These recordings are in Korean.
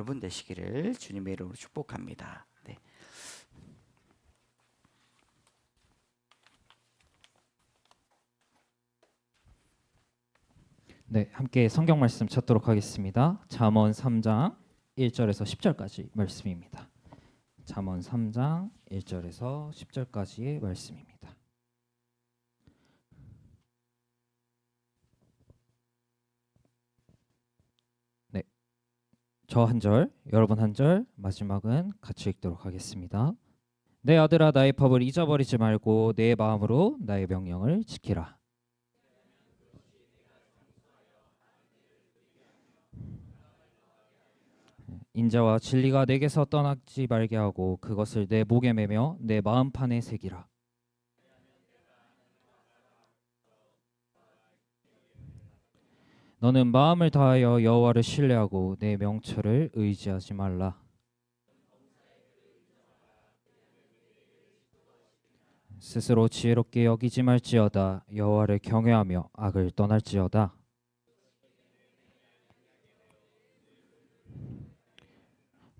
여러분 되시기를 주님의 이름으로 축복합니다. 네. 네, 함께 성경 말씀 찾도록 하겠습니다. 잠언 3장 1절에서 10절까지 말씀입니다. 잠언 3장 1절에서 10절까지의 말씀입니다. 네, 저 한 절, 여러분 한 절, 마지막은 같이 읽도록 하겠습니다. 내 아들아, 나의 법을 잊어버리지 말고 내 마음으로 나의 명령을 지키라. 인자와 진리가 내게서 떠나지 말게 하고 그것을 내 목에 매며 내 마음판에 새기라. 너는 마음을 다하여 여호와를 신뢰하고 내 명철을 의지하지 말라. 스스로 지혜롭게 여기지 말지어다. 여호와를 경외하며 악을 떠날지어다.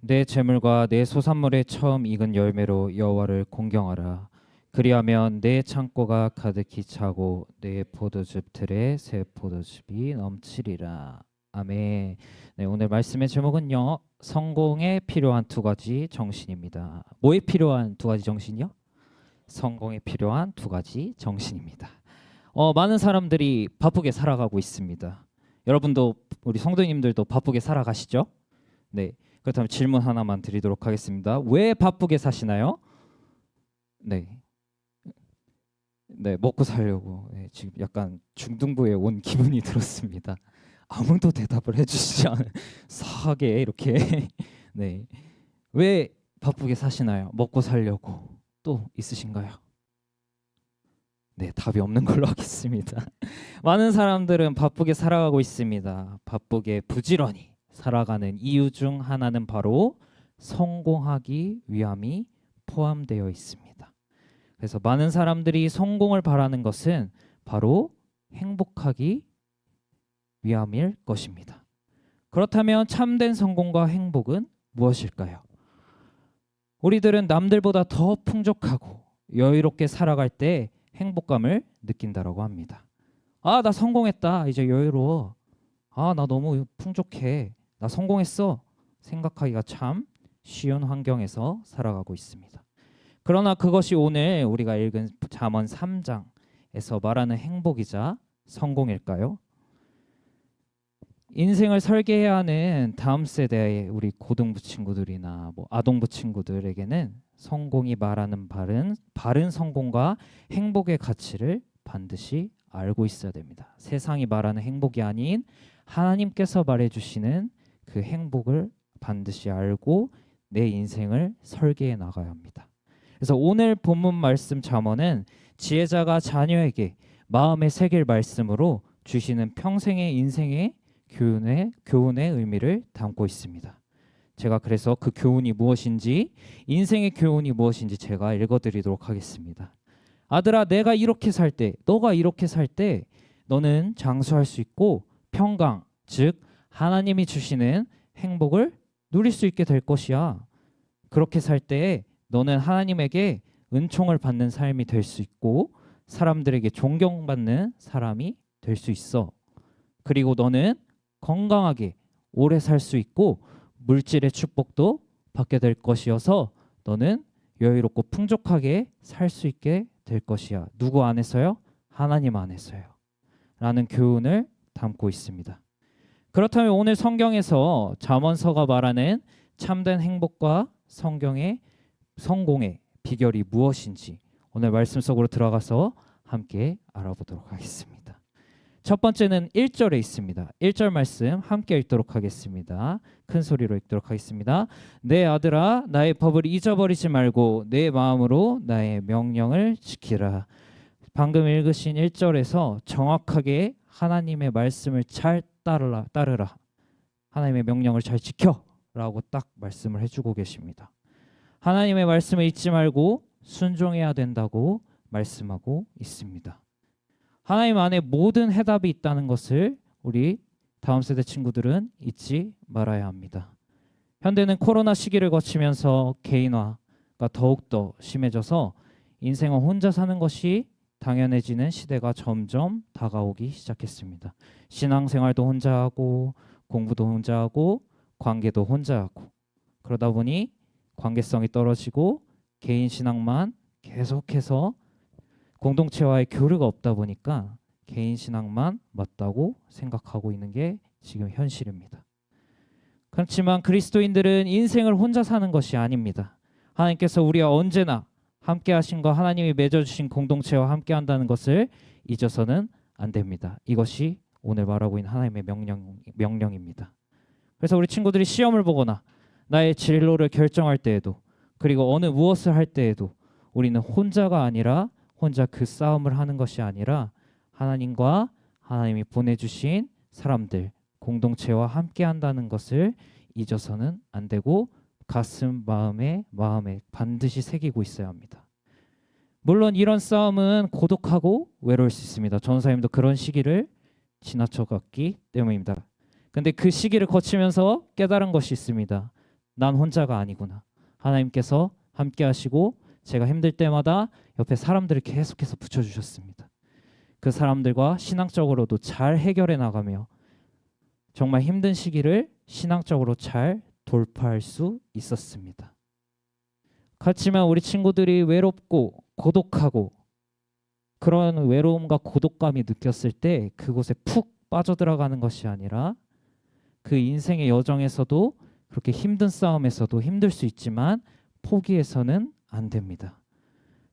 내 재물과 내 소산물의 처음 익은 열매로 여호와를 공경하라. 그리하면 내 창고가 가득히 차고 내 포도즙 틀에 새 포도즙이 넘치리라. 아멘. 네, 오늘 말씀의 제목은요, 성공에 필요한 두 가지 정신입니다. 뭐에 필요한 두 가지 정신이요? 성공에 필요한 두 가지 정신입니다. 많은 사람들이 바쁘게 살아가고 있습니다. 여러분도, 우리 성도님들도 바쁘게 살아가시죠? 네. 그렇다면 질문 하나만 드리도록 하겠습니다. 왜 바쁘게 사시나요? 네, 먹고 살려고. 네, 지금 약간 중등부에 온 기분이 들었습니다. 아무도 대답을 해주시지 않은 사하게 이렇게. 네, 왜 바쁘게 사시나요? 먹고 살려고. 또 있으신가요? 네, 답이 없는 걸로 하겠습니다. 많은 사람들은 바쁘게 살아가고 있습니다. 바쁘게 부지런히 살아가는 이유 중 하나는 바로 성공하기 위함이 포함되어 있습니다. 그래서 많은 사람들이 성공을 바라는 것은 바로 행복하기 위함일 것입니다. 그렇다면 참된 성공과 행복은 무엇일까요? 우리들은 남들보다 더 풍족하고 여유롭게 살아갈 때 행복감을 느낀다라고 합니다. 아, 나 성공했다. 이제 여유로워. 아, 나 너무 풍족해. 나 성공했어. 생각하기가 참 쉬운 환경에서 살아가고 있습니다. 그러나 그것이 오늘 우리가 읽은 잠언 3장에서 말하는 행복이자 성공일까요? 인생을 설계해야 하는 다음 세대의 우리 고등부 친구들이나 아동부 친구들에게는 성공이 말하는 바른 성공과 행복의 가치를 반드시 알고 있어야 됩니다. 세상이 말하는 행복이 아닌 하나님께서 말해주시는 그 행복을 반드시 알고 내 인생을 설계해 나가야 합니다. 그래서 오늘 본문 말씀 잠언은 지혜자가 자녀에게 마음에 새길 말씀으로 주시는 평생의 인생의 교훈의 의미를 담고 있습니다. 제가 그래서 그 교훈이 무엇인지, 인생의 교훈이 무엇인지 제가 읽어드리도록 하겠습니다. 아들아, 내가 이렇게 살 때, 너가 이렇게 살 때 너는 장수할 수 있고 평강, 즉 하나님이 주시는 행복을 누릴 수 있게 될 것이야. 그렇게 살 때에 너는 하나님에게 은총을 받는 삶이 될 수 있고 사람들에게 존경받는 사람이 될 수 있어. 그리고 너는 건강하게 오래 살 수 있고 물질의 축복도 받게 될 것이어서 너는 여유롭고 풍족하게 살 수 있게 될 것이야. 누구 안에서요? 하나님 안에서요. 라는 교훈을 담고 있습니다. 그렇다면 오늘 성경에서 잠언서가 말하는 참된 행복과 성공의 비결이 무엇인지 오늘 말씀 속으로 들어가서 함께 알아보도록 하겠습니다. 첫 번째는 1절에 있습니다. 1절 말씀 함께 읽도록 하겠습니다. 큰 소리로 읽도록 하겠습니다. 내 아들아, 나의 법을 잊어버리지 말고 내 마음으로 나의 명령을 지키라. 방금 읽으신 1절에서 정확하게 하나님의 말씀을 잘 따르라. 하나님의 명령을 잘 지켜라고 딱 말씀을 해주고 계십니다. 하나님의 말씀을 잊지 말고 순종해야 된다고 말씀하고 있습니다. 하나님 안에 모든 해답이 있다는 것을 우리 다음 세대 친구들은 잊지 말아야 합니다. 현대는 코로나 시기를 거치면서 개인화가 더욱더 심해져서 인생을 혼자 사는 것이 당연해지는 시대가 점점 다가오기 시작했습니다. 신앙생활도 혼자 하고 공부도 혼자 하고 관계도 혼자 하고 그러다 보니 관계성이 떨어지고 개인 신앙만 계속해서 공동체와의 교류가 없다 보니까 개인 신앙만 맞다고 생각하고 있는 게 지금 현실입니다. 그렇지만 그리스도인들은 인생을 혼자 사는 것이 아닙니다. 하나님께서 우리와 언제나 함께 하신과 하나님이 맺어주신 공동체와 함께 한다는 것을 잊어서는 안 됩니다. 이것이 오늘 말하고 있는 하나님의 명령입니다. 그래서 우리 친구들이 시험을 보거나 나의 진로를 결정할 때에도 그리고 어느 무엇을 할 때에도 우리는 혼자가 아니라 혼자 그 싸움을 하는 것이 아니라 하나님과 하나님이 보내주신 사람들 공동체와 함께 한다는 것을 잊어서는 안 되고 가슴 마음에 반드시 새기고 있어야 합니다. 물론 이런 싸움은 고독하고 외로울 수 있습니다. 전사님도 그런 시기를 지나쳐갔기 때문입니다. 근데 그 시기를 거치면서 깨달은 것이 있습니다. 난 혼자가 아니구나. 하나님께서 함께 하시고 제가 힘들 때마다 옆에 사람들을 계속해서 붙여주셨습니다. 그 사람들과 신앙적으로도 잘 해결해 나가며 정말 힘든 시기를 신앙적으로 잘 돌파할 수 있었습니다. 그렇지만 우리 친구들이 외롭고 고독하고 그런 외로움과 고독감이 느꼈을 때 그곳에 푹 빠져들어가는 것이 아니라 그 인생의 여정에서도 그렇게 힘든 싸움에서도 힘들 수 있지만 포기해서는 안 됩니다.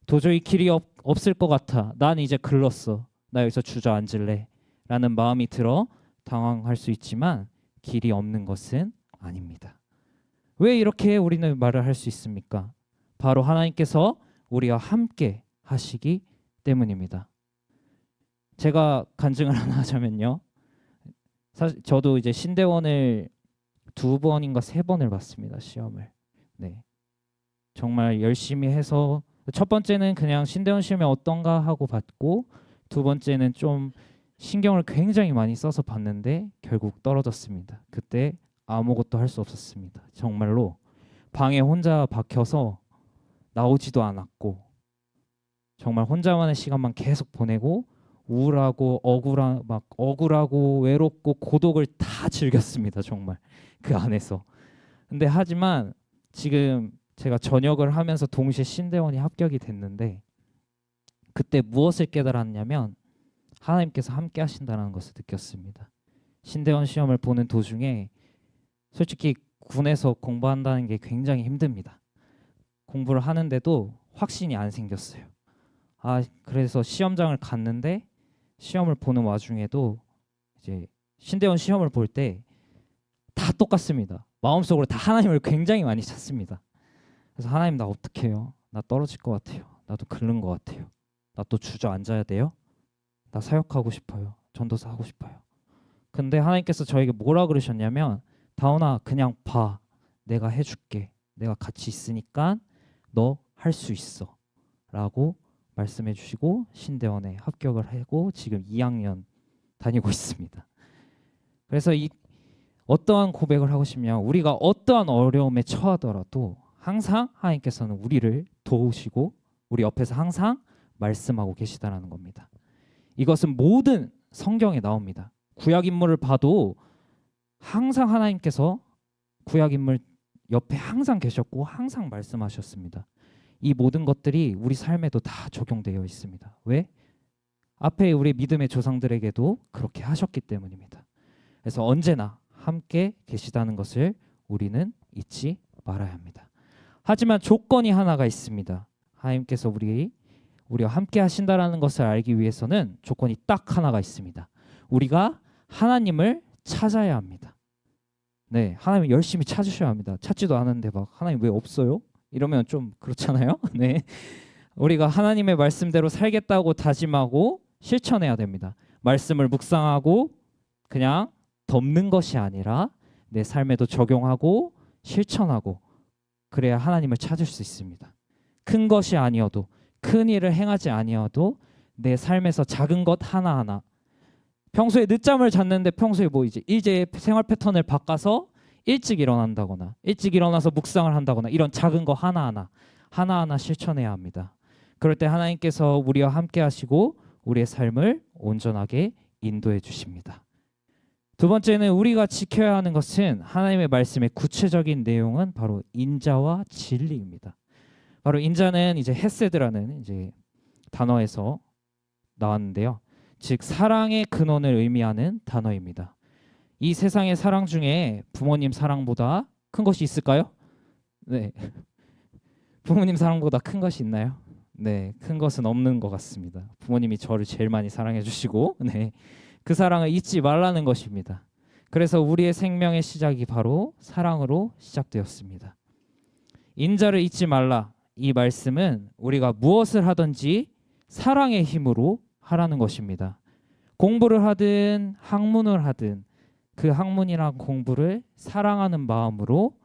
도저히 길이 없을 것 같아. 난 이제 글렀어. 나 여기서 주저앉을래. 라는 마음이 들어 당황할 수 있지만 길이 없는 것은 아닙니다. 왜 이렇게 우리는 말을 할 수 있습니까? 바로 하나님께서 우리와 함께 하시기 때문입니다. 제가 간증을 하나 하자면요. 사실 저도 이제 신대원을 2번인가 3번을 봤습니다. 시험을. 네. 정말 열심히 해서 첫 번째는 그냥 신대원 시험이 어떤가 하고 봤고 두 번째는 좀 신경을 굉장히 많이 써서 봤는데 결국 떨어졌습니다. 그때 아무것도 할 수 없었습니다. 정말로 방에 혼자 박혀서 나오지도 않았고 정말 혼자만의 시간만 계속 보내고 우울하고 억울하고 외롭고 고독을 다 즐겼습니다. 정말 그 안에서. 근데 하지만 지금 제가 전역을 하면서 동시에 신대원이 합격이 됐는데 그때 무엇을 깨달았냐면 하나님께서 함께 하신다는 것을 느꼈습니다. 신대원 시험을 보는 도중에 솔직히 군에서 공부한다는 게 굉장히 힘듭니다. 공부를 하는데도 확신이 안 생겼어요. 그래서 시험장을 갔는데 시험을 보는 와중에도 이제 신대원 시험을 볼 때 다 똑같습니다. 마음속으로 다 하나님을 굉장히 많이 찾습니다. 그래서 하나님 나 어떻게 해요? 나 떨어질 것 같아요. 나도 긁는 것 같아요. 나 또 주저앉아야 돼요? 나 사역하고 싶어요. 전도사 하고 싶어요. 근데 하나님께서 저에게 뭐라 그러셨냐면 다운아 그냥 봐. 내가 해줄게. 내가 같이 있으니까 너 할 수 있어. 라고 말씀해 주시고 신대원에 합격을 하고 지금 2학년 다니고 있습니다. 그래서 어떠한 고백을 하고 싶냐 우리가 어떠한 어려움에 처하더라도 항상 하나님께서는 우리를 도우시고 우리 옆에서 항상 말씀하고 계시다라는 겁니다. 이것은 모든 성경에 나옵니다. 구약 인물을 봐도 항상 하나님께서 구약 인물 옆에 항상 계셨고 항상 말씀하셨습니다. 이 모든 것들이 우리 삶에도 다 적용되어 있습니다. 왜? 앞에 우리 믿음의 조상들에게도 그렇게 하셨기 때문입니다. 그래서 언제나 함께 계시다는 것을 우리는 잊지 말아야 합니다. 하지만 조건이 하나가 있습니다. 하나님께서 우리와 함께 하신다라는 것을 알기 위해서는 조건이 딱 하나가 있습니다. 우리가 하나님을 찾아야 합니다. 네, 하나님 열심히 찾으셔야 합니다. 찾지도 않았는데 막 하나님 왜 없어요? 이러면 좀 그렇잖아요. 네, 우리가 하나님의 말씀대로 살겠다고 다짐하고 실천해야 됩니다. 말씀을 묵상하고 그냥 덮는 것이 아니라 내 삶에도 적용하고 실천하고 그래야 하나님을 찾을 수 있습니다. 큰 것이 아니어도 큰 일을 행하지 아니어도 내 삶에서 작은 것 하나하나 평소에 늦잠을 잤는데 평소에 이제 생활 패턴을 바꿔서 일찍 일어난다거나 일찍 일어나서 묵상을 한다거나 이런 작은 거 하나하나 실천해야 합니다. 그럴 때 하나님께서 우리와 함께 하시고 우리의 삶을 온전하게 인도해 주십니다. 두 번째는 우리가 지켜야 하는 것은 하나님의 말씀의 구체적인 내용은 바로 인자와 진리입니다. 바로 인자는 이제 헤세드라는 이제 단어에서 나왔는데요. 즉 사랑의 근원을 의미하는 단어입니다. 이 세상의 사랑 중에 부모님 사랑보다 큰 것이 있을까요? 네. 부모님 사랑보다 큰 것이 있나요? 네, 큰 것은 없는 것 같습니다. 부모님이 저를 제일 많이 사랑해 주시고, 네, 그 사랑을 잊지 말라는 것입니다. 그래서 우리의 생명의 시작이 바로 사랑으로 시작되었습니다. 인자를 잊지 말라. 이 말씀은 우리가 무엇을 하든지 사랑의 힘으로 하라는 것입니다. 공부를 하든 학문을 하든 그 학문이나 공부를 사랑하는 마음으로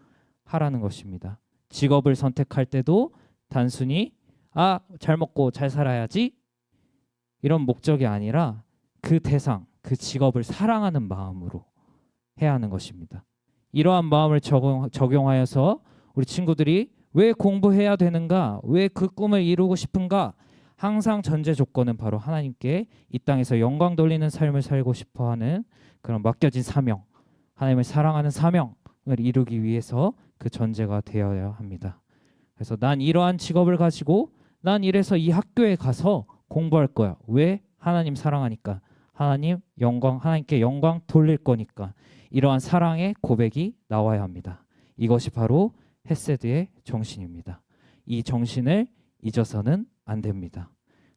하라는 것입니다. 직업을 선택할 때도 단순히 잘 먹고 잘 살아야지 이런 목적이 아니라 그 대상, 그 직업을 사랑하는 마음으로 해야 하는 것입니다. 이러한 마음을 적용하여서 우리 친구들이 왜 공부해야 되는가, 왜 그 꿈을 이루고 싶은가, 항상 전제 조건은 바로 하나님께 이 땅에서 영광 돌리는 삶을 살고 싶어하는 그런 맡겨진 사명, 하나님을 사랑하는 사명을 이루기 위해서 그 전제가 되어야 합니다. 그래서 난 이러한 직업을 가지고 난 이래서 이 학교에 가서 공부할 거야. 왜? 하나님 사랑하니까. 하나님께 영광 돌릴 거니까. 이러한 사랑의 고백이 나와야 합니다. 이것이 바로 헤세드의 정신입니다. 이 정신을 잊어서는 안 됩니다.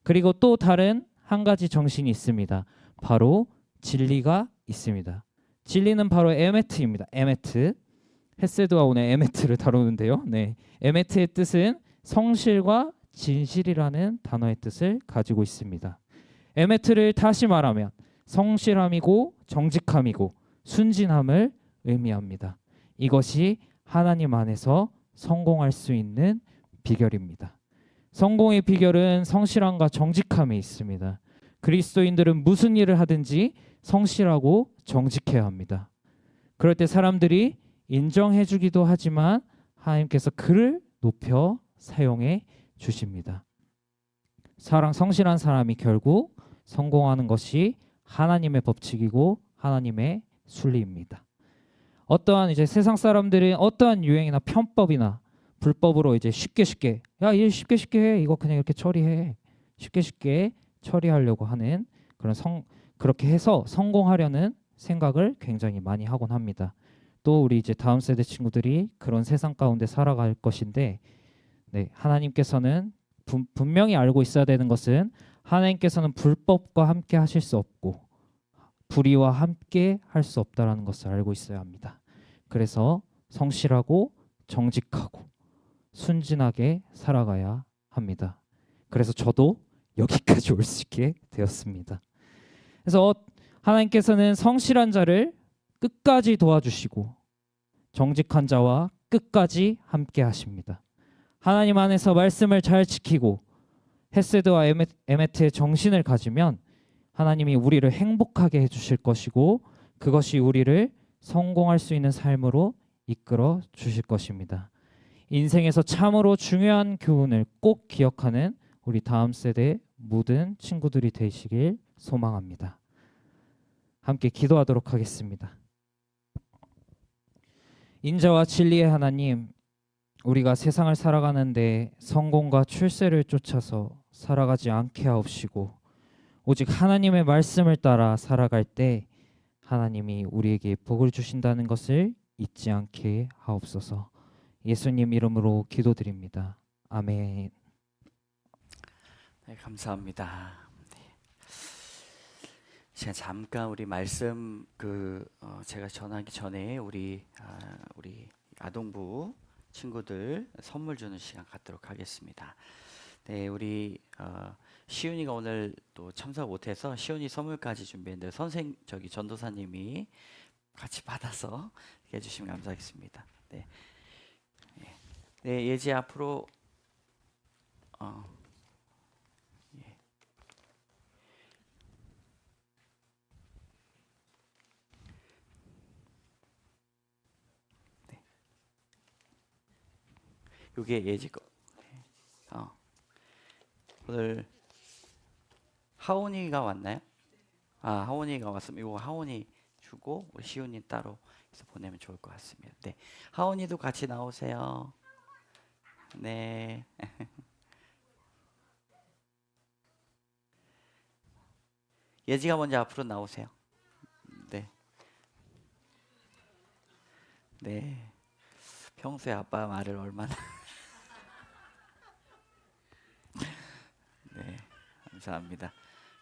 그리고 또 다른 한 가지 정신이 있습니다. 바로 진리가 있습니다. 진리는 바로 에메트입니다. 에메트. 헤세드와 오늘 에메트를 다루는데요. 네, 에메트의 뜻은 성실과 진실이라는 단어의 뜻을 가지고 있습니다. 에메트를 다시 말하면 성실함이고 정직함이고 순진함을 의미합니다. 이것이 하나님 안에서 성공할 수 있는 비결입니다. 성공의 비결은 성실함과 정직함에 있습니다. 그리스도인들은 무슨 일을 하든지 성실하고 정직해야 합니다. 그럴 때 사람들이 인정해 주기도 하지만 하나님께서 그를 높여 사용해 주십니다. 성실한 사람이 결국 성공하는 것이 하나님의 법칙이고 하나님의 순리입니다. 어떠한 이제 세상 사람들은 어떠한 유행이나 편법이나 불법으로 이제 쉽게 일 쉽게 해. 이거 그냥 이렇게 처리해. 쉽게 처리하려고 하는 그렇게 해서 성공하려는 생각을 굉장히 많이 하곤 합니다. 또 우리 이제 다음 세대 친구들이 그런 세상 가운데 살아갈 것인데, 네, 하나님께서는 분명히 알고 있어야 되는 것은 하나님께서는 불법과 함께 하실 수 없고 불의와 함께 할 수 없다라는 것을 알고 있어야 합니다. 그래서 성실하고 정직하고 순진하게 살아가야 합니다. 그래서 저도 여기까지 올 수 있게 되었습니다. 그래서 하나님께서는 성실한 자를 끝까지 도와주시고 정직한 자와 끝까지 함께 하십니다. 하나님 안에서 말씀을 잘 지키고 헤세드와 에메트의 정신을 가지면 하나님이 우리를 행복하게 해주실 것이고 그것이 우리를 성공할 수 있는 삶으로 이끌어 주실 것입니다. 인생에서 참으로 중요한 교훈을 꼭 기억하는 우리 다음 세대 모든 친구들이 되시길 소망합니다. 함께 기도하도록 하겠습니다. 인자와 진리의 하나님, 우리가 세상을 살아가는데 성공과 출세를 쫓아서 살아가지 않게 하옵시고 오직 하나님의 말씀을 따라 살아갈 때 하나님이 우리에게 복을 주신다는 것을 잊지 않게 하옵소서. 예수님 이름으로 기도드립니다. 아멘. 네, 감사합니다. 네. 제가 잠깐 우리 말씀 제가 전하기 전에 우리 아동부 친구들 선물 주는 시간 갖도록 하겠습니다. 네, 우리 시윤이가 오늘 또 참석 못해서 시윤이 선물까지 준비했는데 전도사님이 같이 받아서 해주시면 감사하겠습니다. 네, 네, 예지 앞으로 예. 요게 예지 거. 오늘 하온이가 왔나요? 하온이가 왔으면 이거 하온이 주고 우리 시훈이 따로 해서 보내면 좋을 것 같습니다. 네, 하온이도 같이 나오세요. 네. 예지가 먼저 앞으로 나오세요. 네. 네. 평소에 아빠 말을 얼마나 네, 감사합니다.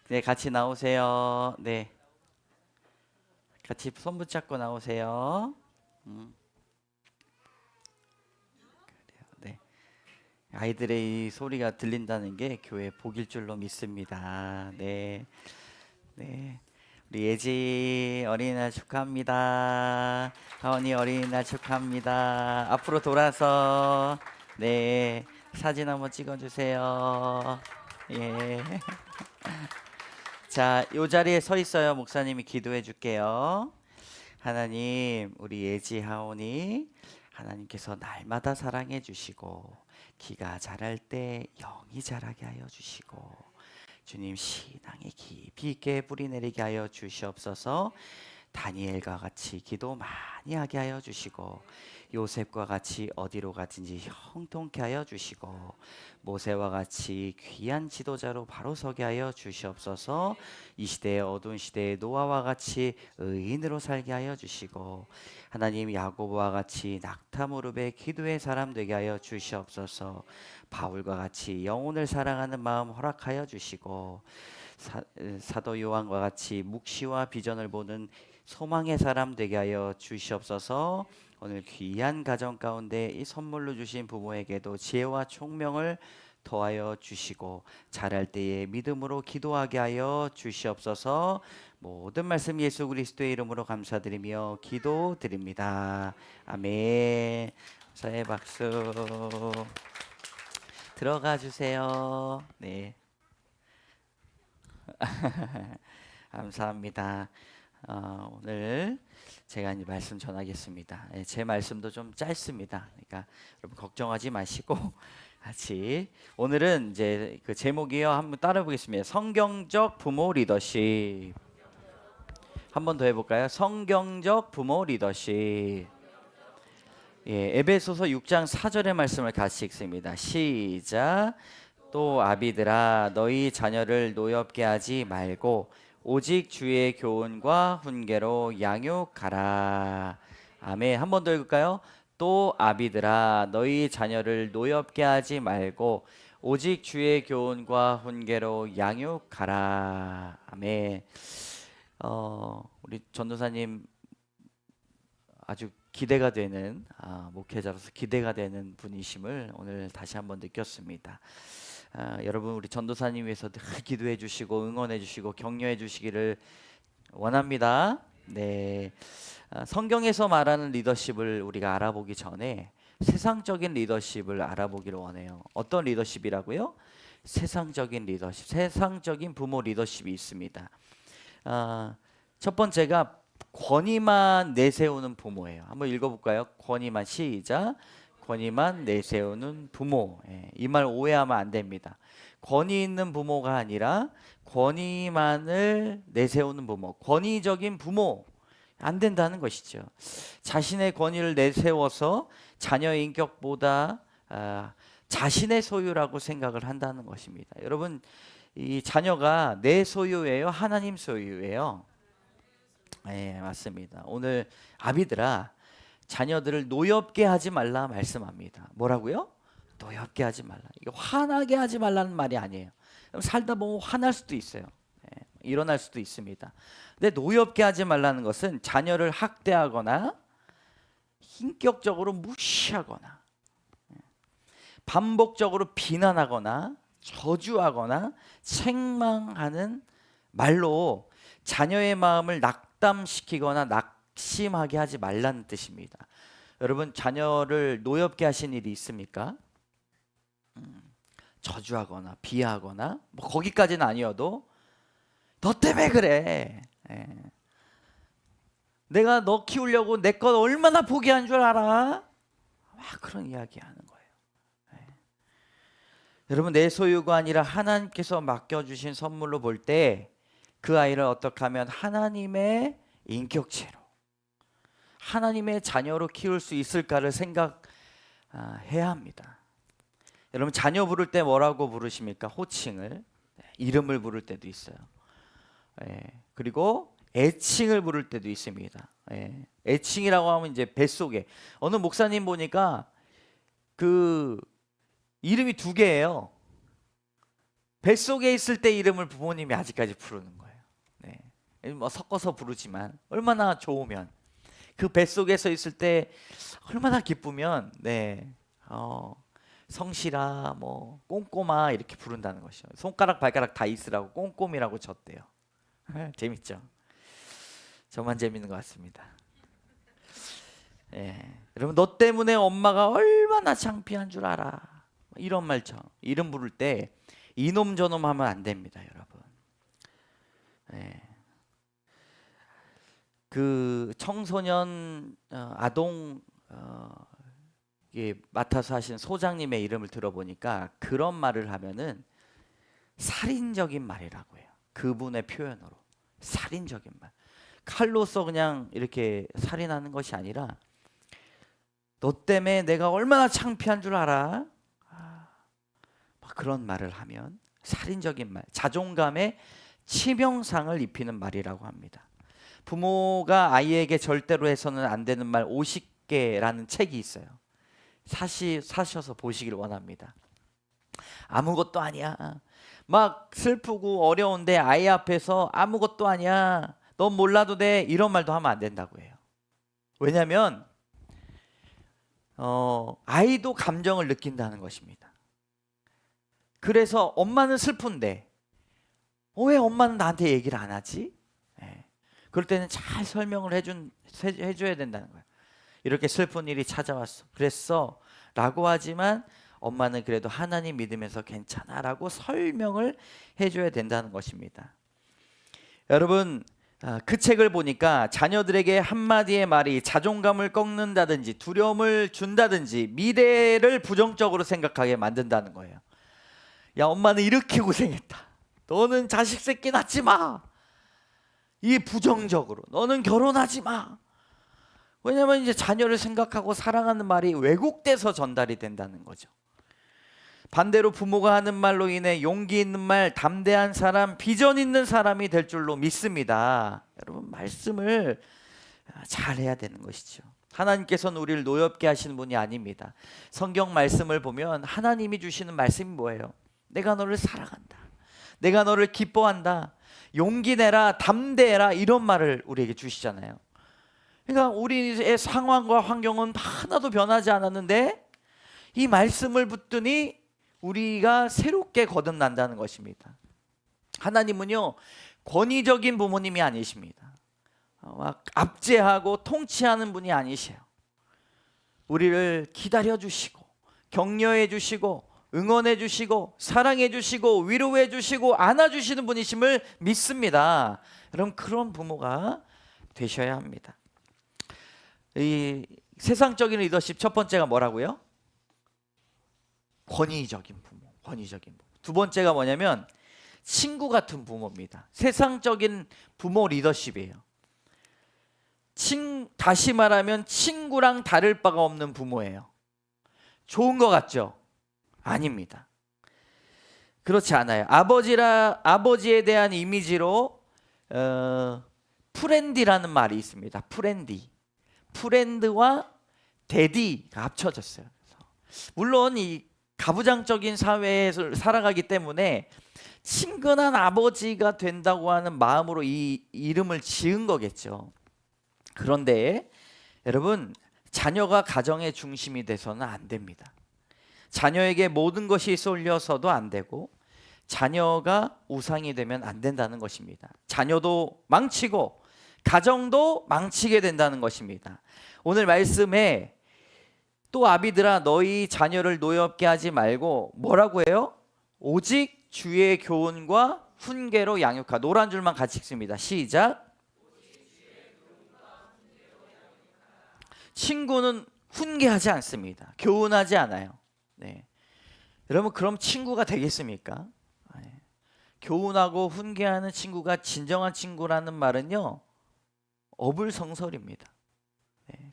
네, 같이 나오세요. 네, 같이 손 붙잡고 나오세요. 그래요. 네, 아이들의 이 소리가 들린다는 게 교회 복일 줄로 믿습니다. 네, 네. 우리 예지 어린이날 축하합니다. 하원이 어린이날 축하합니다. 앞으로 돌아서 네, 사진 한번 찍어주세요. 예. 자, 요 자리에 서 있어요. 목사님이 기도해 줄게요. 하나님, 우리 예지 하온이 하나님께서 날마다 사랑해 주시고 기가 자랄 때 영이 자라게 하여 주시고 주님 신앙이 깊이 있게 뿌리내리게 하여 주시옵소서. 다니엘과 같이 기도 많이 하게 하여 주시고 요셉과 같이 어디로 가든지 형통케 하여 주시고 모세와 같이 귀한 지도자로 바로 서게 하여 주시옵소서. 이 시대의 어두운 시대의 노아와 같이 의인으로 살게 하여 주시고 하나님 야고보와 같이 낙타 무릎에 기도의 사람 되게 하여 주시옵소서. 바울과 같이 영혼을 사랑하는 마음 허락하여 주시고 사도 요한과 같이 묵시와 비전을 보는 소망의 사람 되게 하여 주시옵소서. 오늘 귀한 가정 가운데 이 선물로 주신 부모에게도 지혜와 총명을 더하여 주시고 자랄 때에 믿음으로 기도하게 하여 주시옵소서. 모든 말씀 예수 그리스도의 이름으로 감사드리며 기도드립니다. 아멘. 감사의 박수. 들어가 주세요. 네. 감사합니다. 오늘 제가 이제 말씀 전하겠습니다. 제 말씀도 좀 짧습니다. 그러니까 여러분 걱정하지 마시고 같이 오늘은 이제 그 제목이요. 한번 따라 보겠습니다. 성경적 부모 리더십. 한 번 더 해볼까요? 성경적 부모 리더십. 예, 에베소서 6장 4절의 말씀을 같이 읽습니다. 시작. 또 아비들아 너희 자녀를 노엽게 하지 말고 오직 주의 교훈과 훈계로 양육하라. 아멘. 한 번 더 읽을까요? 또 아비들아 너희 자녀를 노엽게 하지 말고 오직 주의 교훈과 훈계로 양육하라. 아멘. 우리 전도사님 아주 기대가 되는 목회자로서 기대가 되는 분이심을 오늘 다시 한번 느꼈습니다. 여러분 우리 전도사님 위해서 늘 기도해 주시고 응원해 주시고 격려해 주시기를 원합니다. 네, 성경에서 말하는 리더십을 우리가 알아보기 전에 세상적인 리더십을 알아보기를 원해요. 어떤 리더십이라고요? 세상적인 리더십, 세상적인 부모 리더십이 있습니다. 첫 번째가 권위만 내세우는 부모예요. 한번 읽어볼까요? 권위만 시작. 권위만 내세우는 부모. 이 말 오해하면 안 됩니다. 권위 있는 부모가 아니라 권위만을 내세우는 부모. 권위적인 부모 안 된다는 것이죠. 자신의 권위를 내세워서 자녀의 인격보다 자신의 소유라고 생각을 한다는 것입니다. 여러분 이 자녀가 내 소유예요? 하나님 소유예요? 네, 맞습니다. 오늘 아비들아 자녀들을 노엽게 하지 말라 말씀합니다. 뭐라고요? 노엽게 하지 말라. 이거 화나게 하지 말라는 말이 아니에요. 살다 보면 화날 수도 있어요. 일어날 수도 있습니다. 근데 노엽게 하지 말라는 것은 자녀를 학대하거나 인격적으로 무시하거나 반복적으로 비난하거나 저주하거나 책망하는 말로 자녀의 마음을 낙담시키거나 낙심하게 하지 말라는 뜻입니다. 여러분 자녀를 노엽게 하신 일이 있습니까? 저주하거나 비하하거나 뭐 거기까지는 아니어도 너 때문에 그래. 내가 너 키우려고 내 것 얼마나 포기한 줄 알아? 막 그런 이야기 하는 거예요. 여러분, 내 소유가 아니라 하나님께서 맡겨주신 선물로 볼 때 그 아이를 어떻게 하면 하나님의 인격체로, 하나님의 자녀로 키울 수 있을까를 생각해야 합니다. 여러분, 자녀 부를 때 뭐라고 부르십니까? 호칭을, 이름을 부를 때도 있어요. 그리고 애칭을 부를 때도 있습니다. 애칭이라고 하면 이제 뱃속에, 어느 목사님 보니까 그 이름이 두 개예요. 뱃속에 있을 때 이름을 부모님이 아직까지 부르는 거예요. 뭐 섞어서 부르지만 얼마나 좋으면, 그 뱃속에서 있을 때 얼마나 기쁘면 성실아, 뭐 꼼꼼아 이렇게 부른다는 것이죠. 손가락 발가락 다 있으라고 꼼꼼이라고 졌대요. 재밌죠? 저만 재밌는 것 같습니다. 여러분, 너 때문에 엄마가 얼마나 창피한 줄 알아. 이런 말처럼 이름 부를 때 이놈 저놈 하면 안 됩니다, 여러분. 그 청소년 아동 맡아서 하신 소장님의 이름을 들어보니까 그런 말을 하면은 살인적인 말이라고 해요. 그분의 표현으로 살인적인 말. 칼로서 그냥 이렇게 살인하는 것이 아니라, 너 때문에 내가 얼마나 창피한 줄 알아? 막 그런 말을 하면 살인적인 말, 자존감에 치명상을 입히는 말이라고 합니다. 부모가 아이에게 절대로 해서는 안 되는 말 50개라는 책이 있어요. 사셔서 보시길 원합니다. 아무것도 아니야, 막 슬프고 어려운데 아이 앞에서 아무것도 아니야, 넌 몰라도 돼, 이런 말도 하면 안 된다고 해요. 왜냐하면 아이도 감정을 느낀다는 것입니다. 그래서 엄마는 슬픈데 왜 엄마는 나한테 얘기를 안 하지? 그럴 때는 잘 설명을 해줘야 된다는 거예요. 이렇게 슬픈 일이 찾아왔어, 그랬어 라고 하지만 엄마는 그래도 하나님 믿으면서 괜찮아 라고 설명을 해줘야 된다는 것입니다. 여러분, 그 책을 보니까 자녀들에게 한마디의 말이 자존감을 꺾는다든지 두려움을 준다든지 미래를 부정적으로 생각하게 만든다는 거예요. 야, 엄마는 이렇게 고생했다, 너는 자식 새끼 낳지 마, 이 부정적으로, 너는 결혼하지 마. 왜냐하면 이제 자녀를 생각하고 사랑하는 말이 왜곡돼서 전달이 된다는 거죠. 반대로 부모가 하는 말로 인해 용기 있는 말, 담대한 사람, 비전 있는 사람이 될 줄로 믿습니다. 여러분, 말씀을 잘 해야 되는 것이죠. 하나님께서는 우리를 노엽게 하시는 분이 아닙니다. 성경 말씀을 보면 하나님이 주시는 말씀이 뭐예요? 내가 너를 사랑한다, 내가 너를 기뻐한다, 용기 내라, 담대해라, 이런 말을 우리에게 주시잖아요. 그러니까 우리의 상황과 환경은 하나도 변하지 않았는데 이 말씀을 붙드니 우리가 새롭게 거듭난다는 것입니다. 하나님은요, 권위적인 부모님이 아니십니다. 막 압제하고 통치하는 분이 아니세요. 우리를 기다려 주시고 격려해 주시고 응원해 주시고 사랑해 주시고 위로해 주시고 안아 주시는 분이심을 믿습니다. 여러분, 그런 부모가 되셔야 합니다. 이 세상적인 리더십 첫 번째가 뭐라고요? 권위적인 부모, 권위적인 부모. 두 번째가 뭐냐면 친구 같은 부모입니다. 세상적인 부모 리더십이에요. 다시 말하면 친구랑 다를 바가 없는 부모예요. 좋은 것 같죠? 아닙니다. 그렇지 않아요. 아버지에 대한 이미지로 프렌디라는 말이 있습니다. 프렌드와 데디가 합쳐졌어요. 물론 이 가부장적인 사회에서 살아가기 때문에 친근한 아버지가 된다고 하는 마음으로 이 이름을 지은 거겠죠. 그런데 여러분, 자녀가 가정의 중심이 돼서는 안 됩니다. 자녀에게 모든 것이 쏠려서도 안 되고 자녀가 우상이 되면 안 된다는 것입니다. 자녀도 망치고 가정도 망치게 된다는 것입니다. 오늘 말씀에 또 아비들아 너희 자녀를 노엽게 하지 말고 뭐라고 해요? 오직 주의 교훈과 훈계로 양육하. 노란 줄만 같이 읽습니다. 시작. 친구는 훈계하지 않습니다. 교훈하지 않아요. 여러분 그럼 친구가 되겠습니까? 교훈하고 훈계하는 친구가 진정한 친구라는 말은요, 어불성설입니다.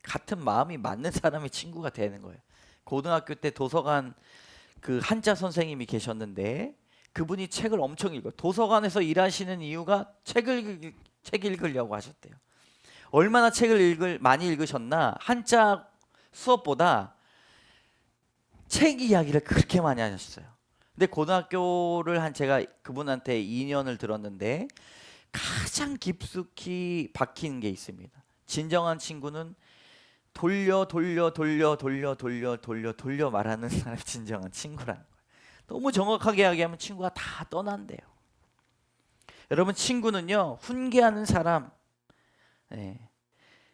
같은 마음이 맞는 사람이 친구가 되는 거예요. 고등학교 때 도서관 그 한자 선생님이 계셨는데 그분이 책을 엄청 읽어요. 도서관에서 일하시는 이유가 책 읽으려고 하셨대요. 얼마나 책을 많이 읽으셨나, 한자 수업보다 책 이야기를 그렇게 많이 하셨어요. 근데 고등학교를 제가 그분한테 2년을 들었는데 가장 깊숙이 박힌 게 있습니다. 진정한 친구는 돌려 말하는 사람이 진정한 친구라는 거예요. 너무 정확하게 이야기하면 친구가 다 떠난대요. 여러분 친구는요, 훈계하는 사람,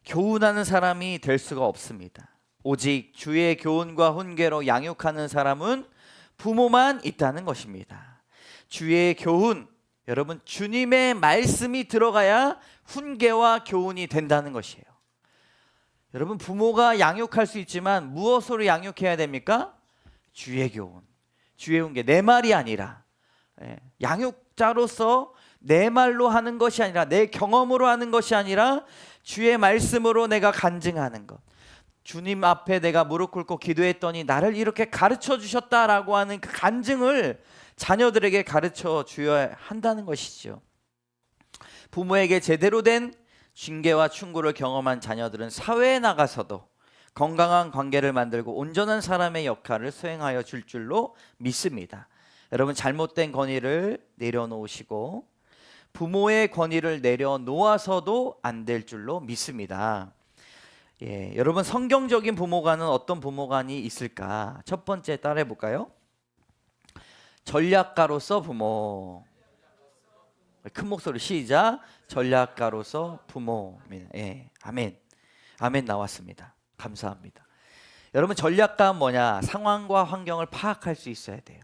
교훈하는 사람이 될 수가 없습니다. 오직 주의 교훈과 훈계로 양육하는 사람은 부모만 있다는 것입니다. 주의 교훈, 여러분 주님의 말씀이 들어가야 훈계와 교훈이 된다는 것이에요. 여러분 부모가 양육할 수 있지만 무엇으로 양육해야 됩니까? 주의 교훈, 주의 훈계. 내 말이 아니라, 양육자로서 내 말로 하는 것이 아니라, 내 경험으로 하는 것이 아니라 주의 말씀으로 내가 간증하는 것. 주님 앞에 내가 무릎 꿇고 기도했더니 나를 이렇게 가르쳐 주셨다라고 하는 그 간증을 자녀들에게 가르쳐 주어야 한다는 것이죠. 부모에게 제대로 된 징계와 충고를 경험한 자녀들은 사회에 나가서도 건강한 관계를 만들고 온전한 사람의 역할을 수행하여 줄 줄로 믿습니다. 여러분 잘못된 권위를 내려놓으시고 부모의 권위를 내려놓아서도 안 될 줄로 믿습니다. 여러분 성경적인 부모관은 어떤 부모관이 있을까? 첫 번째 따라해 볼까요? 전략가로서 부모. 큰 목소리 시작. 전략가로서 부모. 아멘. 아멘 나왔습니다. 감사합니다. 여러분 전략가는 뭐냐? 상황과 환경을 파악할 수 있어야 돼요.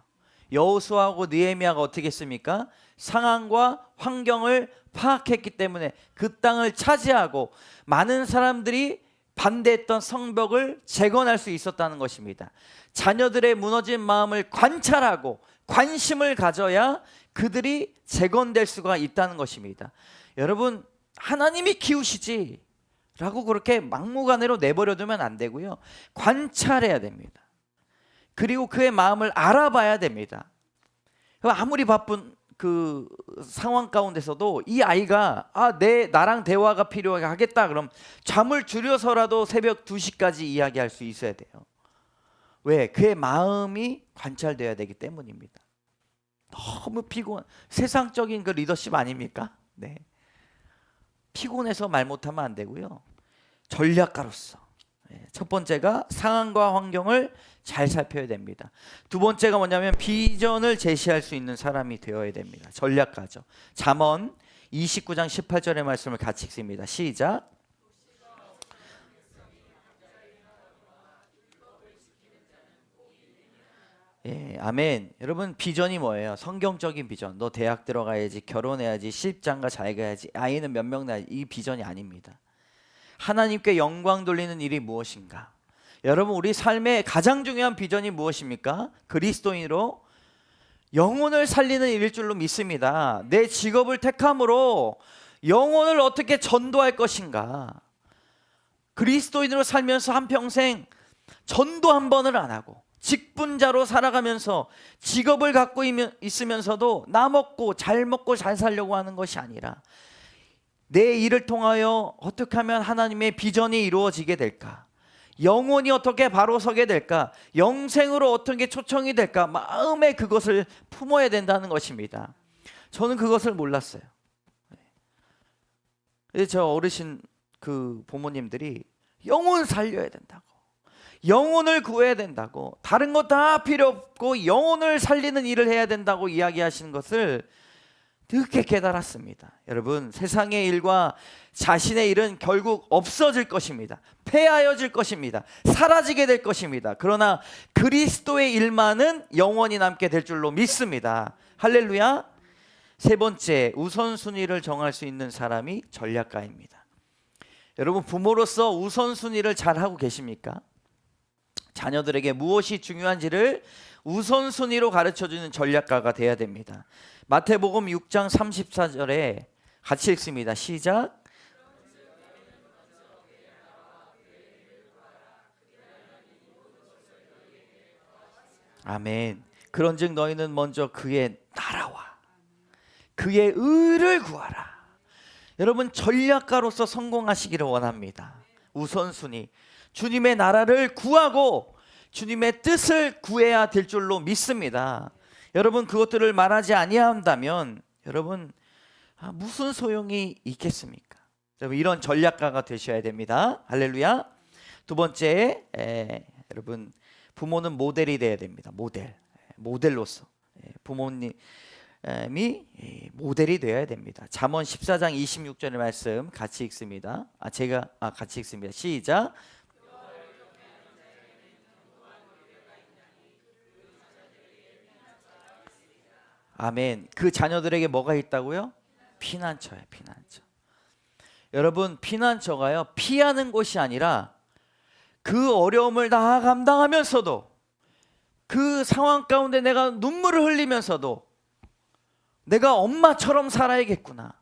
여호수아하고 느헤미야가 어떻게 했습니까? 상황과 환경을 파악했기 때문에 그 땅을 차지하고 많은 사람들이 반대했던 성벽을 재건할 수 있었다는 것입니다. 자녀들의 무너진 마음을 관찰하고 관심을 가져야 그들이 재건될 수가 있다는 것입니다. 여러분 하나님이 키우시지 라고 그렇게 막무가내로 내버려두면 안 되고요, 관찰해야 됩니다. 그리고 그의 마음을 알아봐야 됩니다. 아무리 바쁜 그 상황 가운데서도 이 아이가 나랑 대화가 필요하겠다 그럼 잠을 줄여서라도 새벽 2시까지 이야기할 수 있어야 돼요. 왜? 그의 마음이 관찰돼야 되기 때문입니다. 너무 세상적인 그 리더십 아닙니까? 네. 피곤해서 말 못하면 안 되고요, 전략가로서 첫 번째가 상황과 환경을 잘 살펴야 됩니다. 두 번째가 뭐냐면 비전을 제시할 수 있는 사람이 되어야 됩니다. 전략가죠. 잠언 29장 18절의 말씀을 같이 읽습니다. 시작. 아멘. 여러분 비전이 뭐예요? 성경적인 비전. 너 대학 들어가야지, 결혼해야지, 시집장가 잘 가야지, 아이는 몇 명 낳아야지. 이 비전이 아닙니다. 하나님께 영광 돌리는 일이 무엇인가? 여러분 우리 삶의 가장 중요한 비전이 무엇입니까? 그리스도인으로 영혼을 살리는 일일 줄로 믿습니다. 내 직업을 택함으로 영혼을 어떻게 전도할 것인가? 그리스도인으로 살면서 한평생 전도 한 번을 안 하고 직분자로 살아가면서 직업을 갖고 있으면서도 나 먹고 잘 살려고 하는 것이 아니라 내 일을 통하여 어떻게 하면 하나님의 비전이 이루어지게 될까? 영혼이 어떻게 바로 서게 될까? 영생으로 어떻게 초청이 될까? 마음에 그것을 품어야 된다는 것입니다. 저는 그것을 몰랐어요. 저 어르신 그 부모님들이 영혼 살려야 된다고, 영혼을 구해야 된다고, 다른 거 다 필요 없고 영혼을 살리는 일을 해야 된다고 이야기하시는 것을 늦게 깨달았습니다. 여러분 세상의 일과 자신의 일은 결국 없어질 것입니다. 폐하여질 것입니다. 사라지게 될 것입니다. 그러나 그리스도의 일만은 영원히 남게 될 줄로 믿습니다. 할렐루야. 세 번째, 우선순위를 정할 수 있는 사람이 전략가입니다. 여러분 부모로서 우선순위를 잘 하고 계십니까? 자녀들에게 무엇이 중요한지를 우선순위로 가르쳐주는 전략가가 돼야 됩니다. 마태복음 6장 34절에 같이 읽습니다. 시작. 아멘. 그런즉 너희는 먼저 그의 나라와 그의 의를 구하라. 여러분, 전략가로서 성공하시기를 원합니다. 우선순위, 주님의 나라를 구하고 주님의 뜻을 구해야 될 줄로 믿습니다. 여러분, 그것들을 말하지 아니한다면 여러분 무슨 소용이 있겠습니까? 여러분, 이런 전략가가 되셔야 됩니다. 할렐루야. 두 번째, 여러분, 부모는 모델이 돼야 됩니다. 모델로서 부모님이 모델이 되어야 됩니다. 잠언 14장 26절의 말씀 같이 읽습니다. 제가 같이 읽습니다. 시작. 아멘. 그 자녀들에게 뭐가 있다고요? 피난처예요. 피난처. 여러분, 피난처가요, 피하는 곳이 아니라 그 어려움을 다 감당하면서도 그 상황 가운데 내가 눈물을 흘리면서도 내가 엄마처럼 살아야겠구나,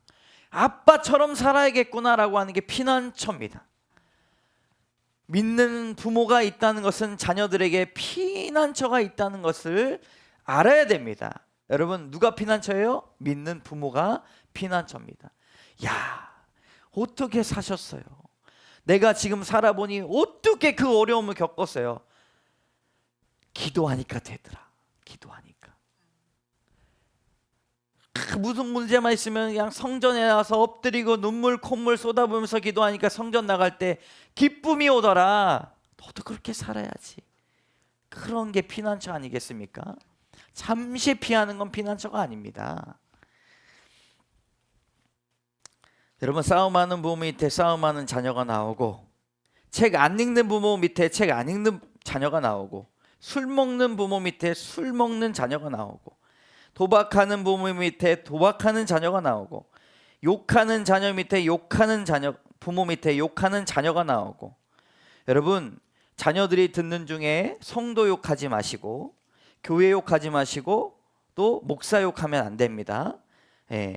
아빠처럼 살아야겠구나라고 하는 게 피난처입니다. 믿는 부모가 있다는 것은 자녀들에게 피난처가 있다는 것을 알아야 됩니다. 여러분, 누가 피난처예요? 믿는 부모가 피난처입니다. 야, 어떻게 사셨어요? 내가 지금 살아보니 어떻게 그 어려움을 겪었어요? 기도하니까 되더라. 기도하니까. 무슨 문제만 있으면 그냥 성전에 나와서 엎드리고 눈물 콧물 쏟아부으면서 기도하니까 성전 나갈 때 기쁨이 오더라. 너도 그렇게 살아야지. 그런 게 피난처 아니겠습니까? 잠시 피하는 건 피난처가 아닙니다. 여러분, 싸움하는 부모 밑에 싸움하는 자녀가 나오고, 책 안 읽는 부모 밑에 책 안 읽는 자녀가 나오고, 술 먹는 부모 밑에 술 먹는 자녀가 나오고, 도박하는 부모 밑에 도박하는 자녀가 나오고, 욕하는 자녀 밑에 욕하는 자녀, 부모 밑에 욕하는 자녀가 나오고. 여러분, 자녀들이 듣는 중에 성도 욕하지 마시고, 교회 욕하지 마시고, 또 목사 욕하면 안 됩니다.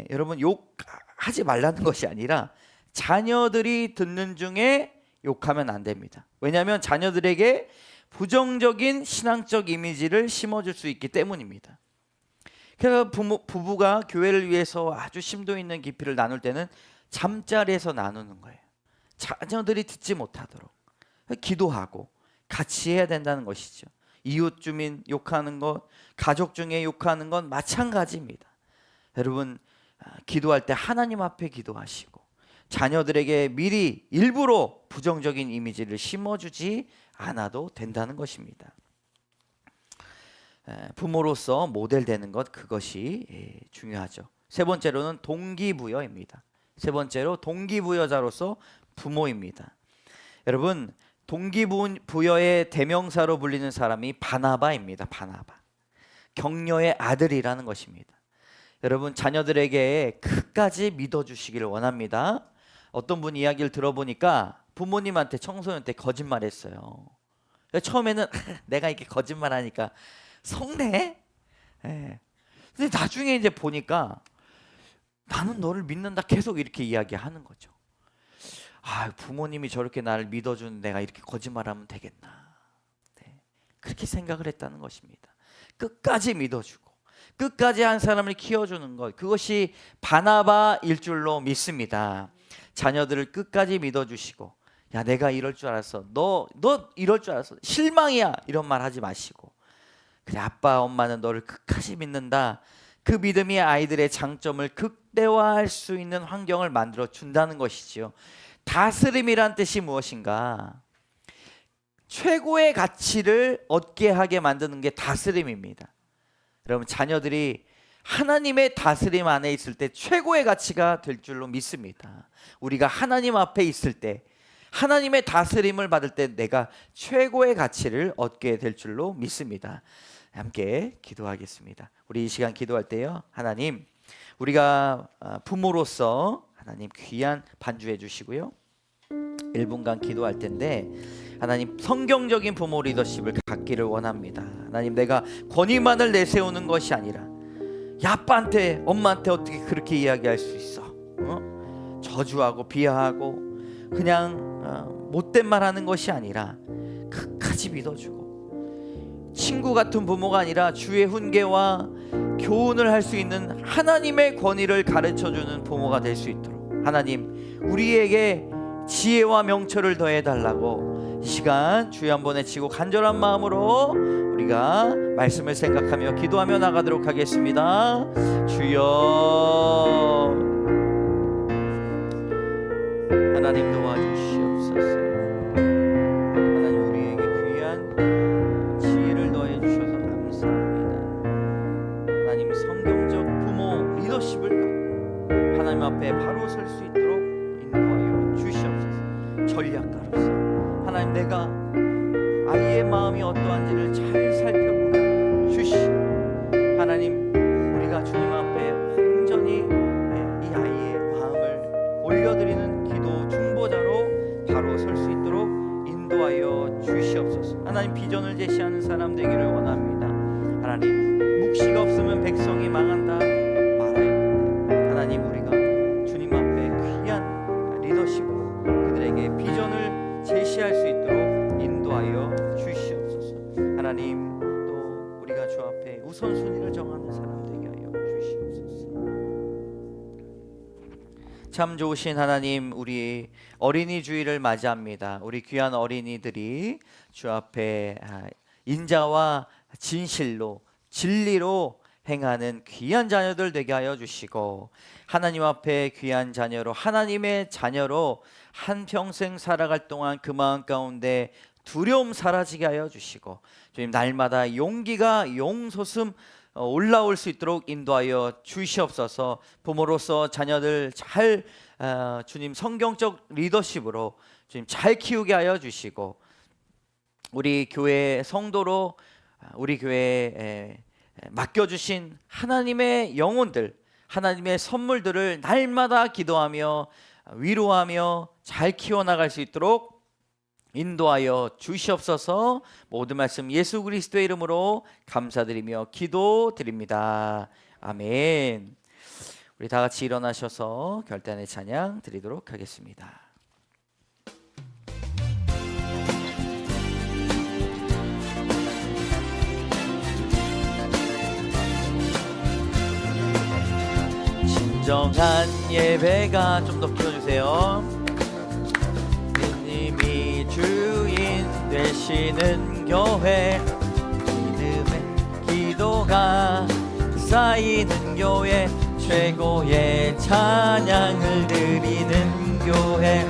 여러분, 욕하지 말라는 것이 아니라 자녀들이 듣는 중에 욕하면 안 됩니다. 왜냐하면 자녀들에게 부정적인 신앙적 이미지를 심어줄 수 있기 때문입니다. 그래서 부부가 교회를 위해서 아주 심도 있는 깊이를 나눌 때는 잠자리에서 나누는 거예요. 자녀들이 듣지 못하도록 기도하고 같이 해야 된다는 것이죠. 이웃 주민 욕하는 것, 가족 중에 욕하는 건 마찬가지입니다. 여러분, 기도할 때 하나님 앞에 기도하시고 자녀들에게 미리 일부러 부정적인 이미지를 심어주지 않아도 된다는 것입니다. 부모로서 모델되는 것, 그것이 중요하죠. 세 번째로는 동기부여입니다. 세 번째로 동기부여자로서 부모입니다. 여러분, 동기부여의 대명사로 불리는 사람이 바나바입니다. 바나바. 격려의 아들이라는 것입니다. 여러분, 자녀들에게 끝까지 믿어주시기를 원합니다. 어떤 분 이야기를 들어보니까 부모님한테, 청소년한테 거짓말했어요. 처음에는 내가 이렇게 거짓말하니까 성내. 근데 나중에 이제 보니까 나는 너를 믿는다, 계속 이렇게 이야기하는 거죠. 부모님이 저렇게 나를 믿어주는 내가 이렇게 거짓말하면 되겠나. 그렇게 생각을 했다는 것입니다. 끝까지 믿어주고 끝까지 한 사람을 키워주는 것, 그것이 바나바일 줄로 믿습니다. 자녀들을 끝까지 믿어주시고, 야, 내가 이럴 줄 알았어, 너 이럴 줄 알았어, 실망이야, 이런 말 하지 마시고, 그래, 아빠 엄마는 너를 끝까지 믿는다. 그 믿음이 아이들의 장점을 극대화할 수 있는 환경을 만들어 준다는 것이지요. 다스림이란 뜻이 무엇인가? 최고의 가치를 얻게 하게 만드는 게 다스림입니다. 여러분, 자녀들이 하나님의 다스림 안에 있을 때 최고의 가치가 될 줄로 믿습니다. 우리가 하나님 앞에 있을 때, 하나님의 다스림을 받을 때 내가 최고의 가치를 얻게 될 줄로 믿습니다. 함께 기도하겠습니다. 우리 이 시간 기도할 때요, 하나님, 우리가 부모로서 하나님 귀한 반주해 주시고요, 1분간 기도할 텐데, 하나님 성경적인 부모 리더십을 갖기를 원합니다. 하나님, 내가 권위만을 내세우는 것이 아니라, 야, 아빠한테 엄마한테 어떻게 그렇게 이야기할 수 있어? 저주하고 비하하고 그냥 못된 말 하는 것이 아니라 끝까지 믿어주고, 친구 같은 부모가 아니라 주의 훈계와 교훈을 할 수 있는 하나님의 권위를 가르쳐주는 부모가 될 수 있도록 하나님, 우리에게 지혜와 명철을 더해달라고 이 시간 주여 한번 외치고 간절한 마음으로 우리가 말씀을 생각하며 기도하며 나가도록 하겠습니다. 주여, 하나님 도와주시옵소서. 하나님, 우리에게 귀한 지혜를 더해 주셔서 감사합니다. 하나님, 성경적 부모 리더십을 갖고 하나님 앞에 바로 설 수 있도록 인도하여 주시옵소서. 전략가로서 하나님, 내가 아이의 마음이 어떠한지를 잘 살펴보게 주시고, 하나님, 우리가 주님 앞에 온전히 이 아이의 마음을 올려드리는 기도 중보자로 바로 설 수 있도록 인도하여 주시옵소서. 하나님, 비전을 제시하는 사람 되기를 원합니다. 하나님, 묵시가 없으면 백성이 망한다 말하였는데, 하나님, 우리가 주님 앞에 귀한 리더십으로 그들에게 비전을 제시할 수 있도록 인도하여 주시옵소서. 하나님, 또 우리가 주 앞에 우선순위를 정하는 사람 되게 하여 주시옵소서. 참 좋으신 하나님, 우리 어린이 주일을 맞이합니다. 우리 귀한 어린이들이 주 앞에 인자와 진실로 진리로 행하는 귀한 자녀들 되게 하여 주시고, 하나님 앞에 귀한 자녀로, 하나님의 자녀로 한평생 살아갈 동안 그 마음 가운데 두려움 사라지게 하여 주시고, 주님, 날마다 용기가 용솟음 올라올 수 있도록 인도하여 주시옵소서. 부모로서 자녀들 잘 주님 성경적 리더십으로 주님 잘 키우게 하여 주시고, 우리 교회 성도로 우리 교회에 맡겨주신 하나님의 영혼들, 하나님의 선물들을 날마다 기도하며 위로하며 잘 키워나갈 수 있도록 인도하여 주시옵소서. 모든 말씀 예수 그리스도의 이름으로 감사드리며 기도드립니다. 아멘. 우리 다 같이 일어나셔서 결단의 찬양 드리도록 하겠습니다. 진정한 예배가, 좀 더 키워주세요. 주님이 주인 되시는 교회, 믿음의 기도가 쌓이는 교회, 최고의 찬양을 드리는 교회,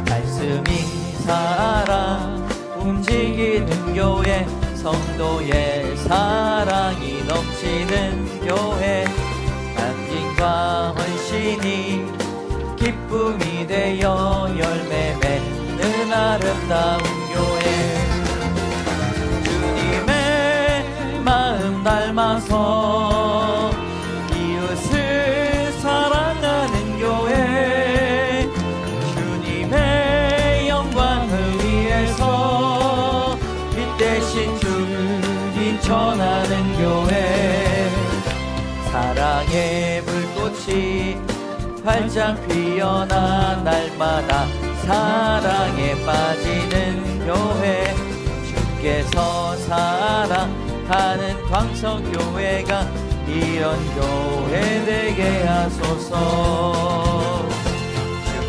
말씀이 살아 움직이는 교회, 성도의 사랑이 넘치는 교회, 과 헌신이 기쁨이 되어 열매 맺는 아름다운 교회, 주님의 마음 닮아서 이웃을 사랑하는 교회, 주님의 영광을 위해서 빛 대신 주님 전하는 교회, 사랑의 불꽃이 활짝 피어나 날마다 사랑에 빠지는 교회, 주께서 사랑하는 광성교회가 이런 교회 되게 하소서.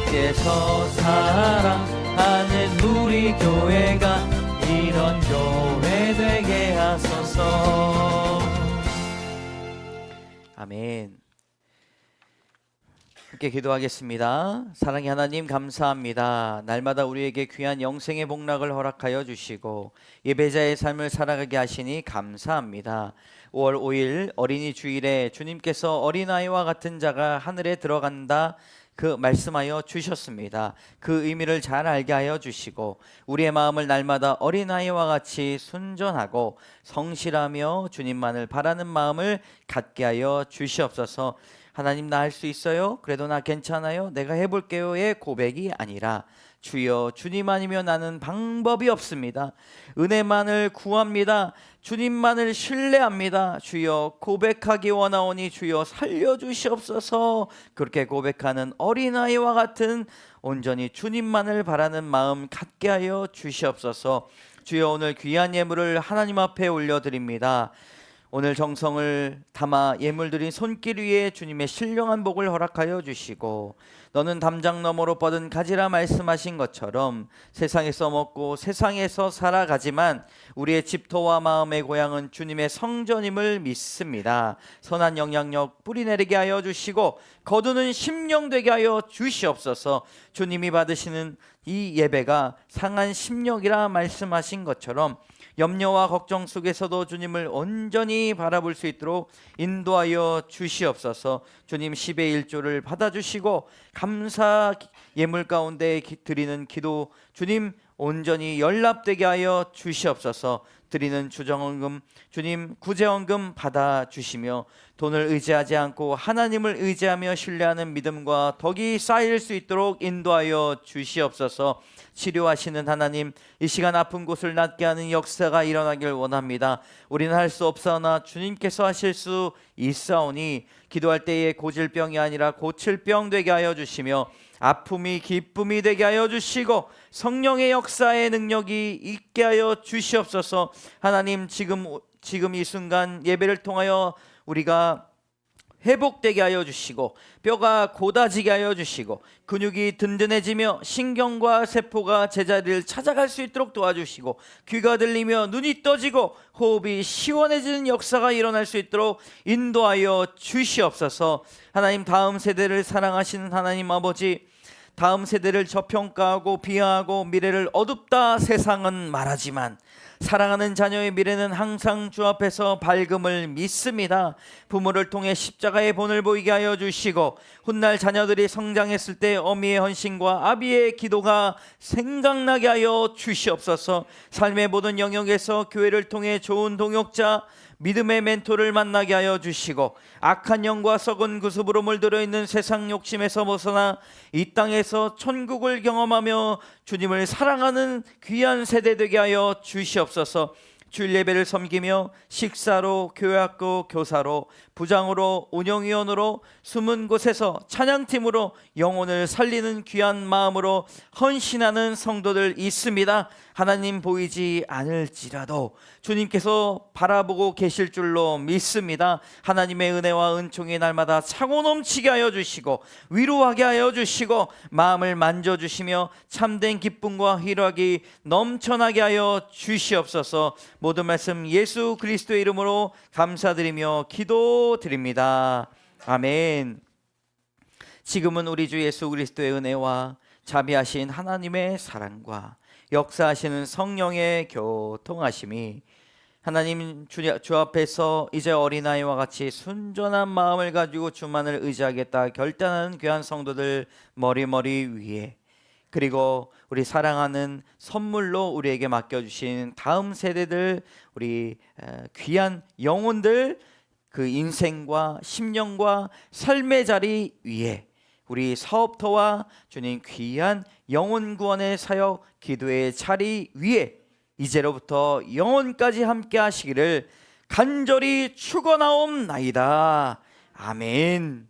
주께서 사랑하는 우리 교회가 이런 교회 되게 하소서. 아멘. 함께 기도하겠습니다. 사랑의 하나님, 감사합니다. 날마다 우리에게 귀한 영생의 복락을 허락하여 주시고 예배자의 삶을 살아가게 하시니 감사합니다. 5월 5일 어린이 주일에 주님께서 어린아이와 같은 자가 하늘에 들어간다 그 말씀하여 주셨습니다. 그 의미를 잘 알게 하여 주시고 우리의 마음을 날마다 어린아이와 같이 순전하고 성실하며 주님만을 바라는 마음을 갖게 하여 주시옵소서. 하나님 나 할 수 있어요? 그래도 나 괜찮아요? 내가 해볼게요의 고백이 아니라 주여 주님 아니면 나는 방법이 없습니다. 은혜만을 구합니다. 주님만을 신뢰합니다. 주여 고백하기 원하오니 주여 살려주시옵소서. 그렇게 고백하는 어린아이와 같은 온전히 주님만을 바라는 마음 갖게 하여 주시옵소서. 주여 오늘 귀한 예물을 하나님 앞에 올려드립니다. 오늘 정성을 담아 예물 드린 손길 위에 주님의 신령한 복을 허락하여 주시고 너는 담장 너머로 뻗은 가지라 말씀하신 것처럼 세상에서 먹고 세상에서 살아가지만 우리의 집터와 마음의 고향은 주님의 성전임을 믿습니다. 선한 영향력 뿌리내리게 하여 주시고 거두는 심령 되게 하여 주시옵소서. 주님이 받으시는 이 예배가 상한 심령이라 말씀하신 것처럼 염려와 걱정 속에서도 주님을 온전히 바라볼 수 있도록 인도하여 주시옵소서. 주님 10의 1조를 받아주시고 감사 예물 가운데 드리는 기도 주님 온전히 연락되게 하여 주시옵소서. 드리는 주정헌금 주님 구제헌금 받아주시며 돈을 의지하지 않고 하나님을 의지하며 신뢰하는 믿음과 덕이 쌓일 수 있도록 인도하여 주시옵소서. 치료하시는 하나님 이 시간 아픈 곳을 낫게 하는 역사가 일어나길 원합니다. 우리는 할 수 없사오나 주님께서 하실 수 있사오니 기도할 때에 고질 병이 아니라 고칠 병 되게 하여 주시며 아픔이 기쁨이 되게 하여 주시고 성령의 역사의 능력이 있게 하여 주시옵소서. 하나님 지금 이 순간 예배를 통하여 우리가 회복되게 하여 주시고 뼈가 곧아지게 하여 주시고 근육이 든든해지며 신경과 세포가 제자리를 찾아갈 수 있도록 도와주시고 귀가 들리며 눈이 떠지고 호흡이 시원해지는 역사가 일어날 수 있도록 인도하여 주시옵소서. 하나님 다음 세대를 사랑하시는 하나님 아버지 다음 세대를 저평가하고 비하하고 미래를 어둡다 세상은 말하지만 사랑하는 자녀의 미래는 항상 주 앞에서 밝음을 믿습니다. 부모를 통해 십자가의 본을 보이게 하여 주시고 훗날 자녀들이 성장했을 때 어미의 헌신과 아비의 기도가 생각나게 하여 주시옵소서. 삶의 모든 영역에서 교회를 통해 좋은 동역자 믿음의 멘토를 만나게 하여 주시고 악한 영과 썩은 구습으로 물들어 있는 세상 욕심에서 벗어나 이 땅에서 천국을 경험하며 주님을 사랑하는 귀한 세대 되게 하여 주시옵소서. 주일 예배를 섬기며 식사로 교회학교 교사로 부장으로 운영위원으로 숨은 곳에서 찬양팀으로 영혼을 살리는 귀한 마음으로 헌신하는 성도들 있습니다. 하나님 보이지 않을지라도 주님께서 바라보고 계실 줄로 믿습니다. 하나님의 은혜와 은총이 날마다 차고 넘치게 하여 주시고 위로하게 하여 주시고 마음을 만져주시며 참된 기쁨과 희락이 넘쳐나게 하여 주시옵소서. 모든 말씀 예수 그리스도의 이름으로 감사드리며 기도드립니다. 아멘. 지금은 우리 주 예수 그리스도의 은혜와 자비하신 하나님의 사랑과 역사하시는 성령의 교통하심이 하나님 주 앞에서 이제 어린아이와 같이 순전한 마음을 가지고 주만을 의지하겠다 결단하는 귀한 성도들 머리머리 위에 그리고 우리 사랑하는 선물로 우리에게 맡겨주신 다음 세대들 우리 귀한 영혼들 그 인생과 심령과 삶의 자리 위에 우리 사업터와 주님 귀한 영혼 구원의 사역 기도의 자리 위에 이제로부터 영원까지 함께 하시기를 간절히 축원하옵나이다. 아멘.